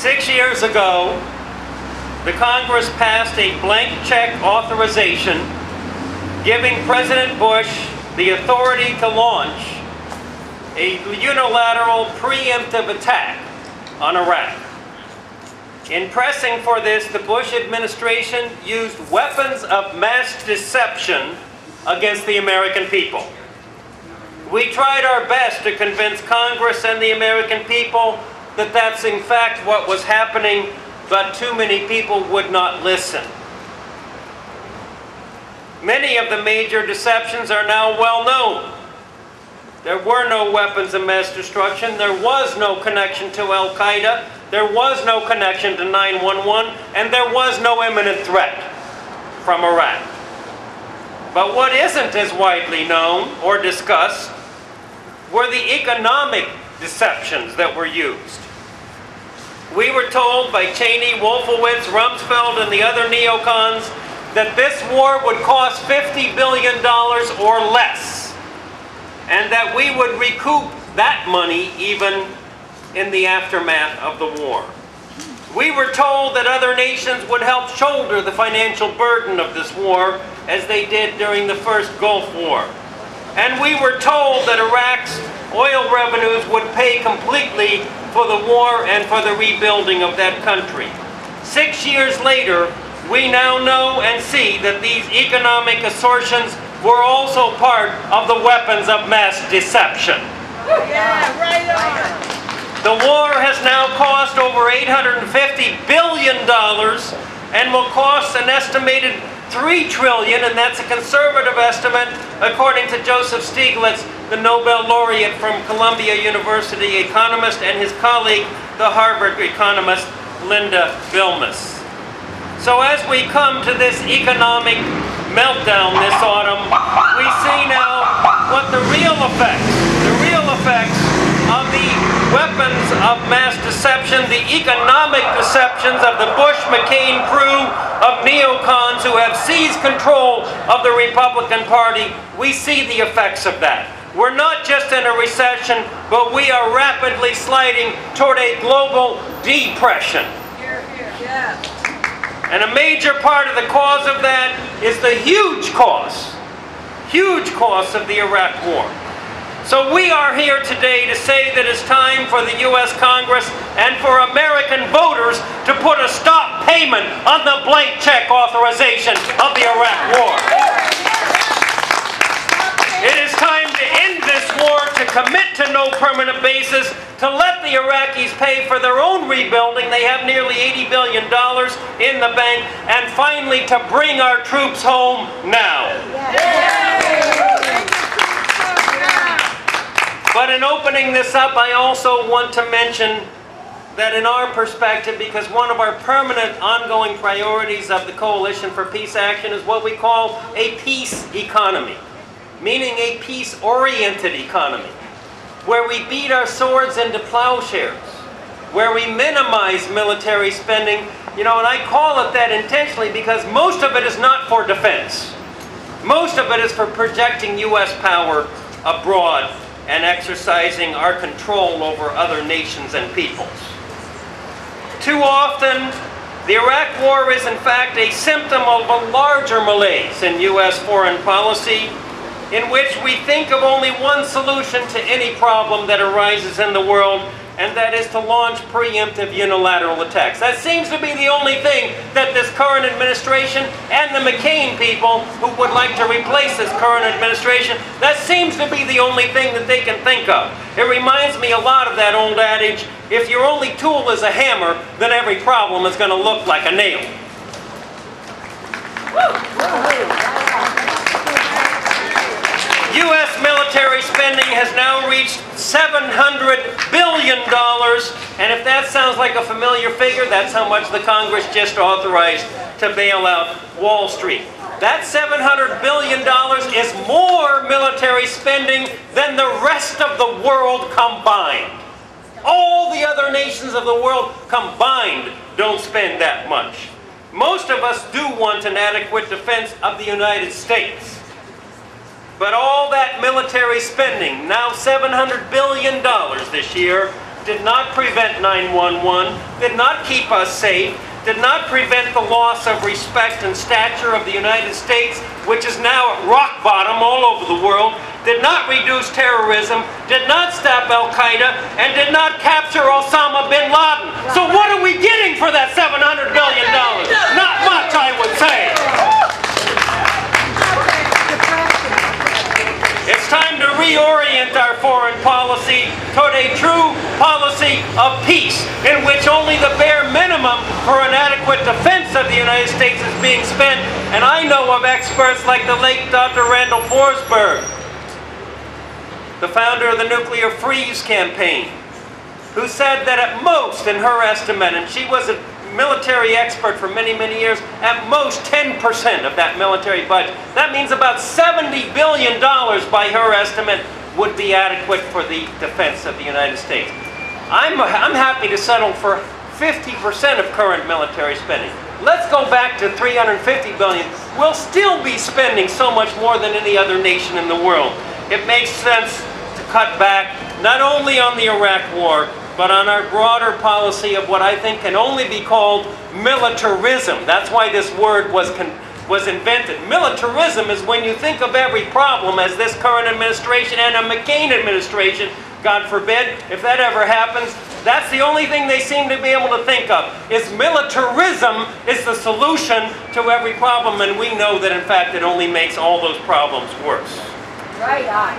6 years ago, the Congress passed a blank check authorization giving President Bush the authority to launch a unilateral preemptive attack on Iraq. In pressing for this, the Bush administration used weapons of mass deception against the American people. We tried our best to convince Congress and the American people that that's in fact what was happening, but too many people would not listen. Many of the major deceptions are now well known. There were no weapons of mass destruction. There was no connection to Al-Qaeda. There was no connection to 9/11. And there was no imminent threat from Iraq. But what isn't as widely known or discussed were the economic deceptions that were used. We were told by Cheney, Wolfowitz, Rumsfeld, and the other neocons that this war would cost $50 billion or less, and that we would recoup that money even in the aftermath of the war. We were told that other nations would help shoulder the financial burden of this war, as they did during the first Gulf War. And we were told that Iraq's oil revenues would pay completely for the war and for the rebuilding of that country. 6 years later, we now know and see that these economic assertions were also part of the weapons of mass deception. Yeah, right on. The war has now cost over $850 billion and will cost an estimated $3 trillion, and that's a conservative estimate, according to Joseph Stiglitz, the Nobel laureate from Columbia University economist, and his colleague, the Harvard economist Linda Bilmes. So as we come to this economic meltdown this autumn, we see now what the real effects of the weapons of mass deception, the economic deceptions of the Bush-McCain crew of neocons who have seized control of the Republican Party. We see the effects of that. We're not just in a recession, but we are rapidly sliding toward a global depression. Yeah. And a major part of the cause of that is the huge cost of the Iraq War. So we are here today to say that it's time for the U.S. Congress and for American voters to put a stop payment on the blank check authorization of the Iraq War. It is time to end this war, to commit to no permanent bases, to let the Iraqis pay for their own rebuilding. They have nearly $80 billion in the bank. And finally, to bring our troops home now. But in opening this up, I also want to mention that in our perspective, because one of our permanent ongoing priorities of the Coalition for Peace Action is what we call a peace economy, meaning a peace-oriented economy, where we beat our swords into plowshares, where we minimize military spending, and I call it that intentionally because most of it is not for defense. Most of it is for projecting U.S. power abroad and exercising our control over other nations and peoples. Too often, the Iraq War is in fact a symptom of a larger malaise in U.S. foreign policy, in which we think of only one solution to any problem that arises in the world, and that is to launch preemptive unilateral attacks. That seems to be the only thing that this current administration and the McCain people who would like to replace this current administration, that seems to be the only thing that they can think of. It reminds me a lot of that old adage, if your only tool is a hammer, then every problem is going to look like a nail. U.S. military spending has now reached $700 billion, and if that sounds like a familiar figure, that's how much the Congress just authorized to bail out Wall Street. That $700 billion is more military spending than the rest of the world combined. All the other nations of the world combined don't spend that much. Most of us do want an adequate defense of the United States. But all that military spending, now $700 billion this year, did not prevent 9/11, did not keep us safe, did not prevent the loss of respect and stature of the United States, which is now at rock bottom all over the world, did not reduce terrorism, did not stop Al-Qaeda, and did not capture Osama bin Laden. So what are we getting for that $700 billion? Not much, I would say. It's time to reorient our foreign policy toward a true policy of peace, in which only the bare minimum for an adequate defense of the United States is being spent. And I know of experts like the late Dr. Randall Forsberg, the founder of the Nuclear Freeze campaign, who said that at most, in her estimate, and she was a military expert for many, many years, at most 10% of that military budget. That means about $70 billion, by her estimate, would be adequate for the defense of the United States. I'm happy to settle for 50% of current military spending. Let's go back to $350 billion. We'll still be spending so much more than any other nation in the world. It makes sense to cut back not only on the Iraq War, but on our broader policy of what I think can only be called militarism. That's why this word was invented. Militarism is when you think of every problem, as this current administration and a McCain administration, God forbid, if that ever happens, that's the only thing they seem to be able to think of, is militarism is the solution to every problem, and we know that in fact it only makes all those problems worse. Right on.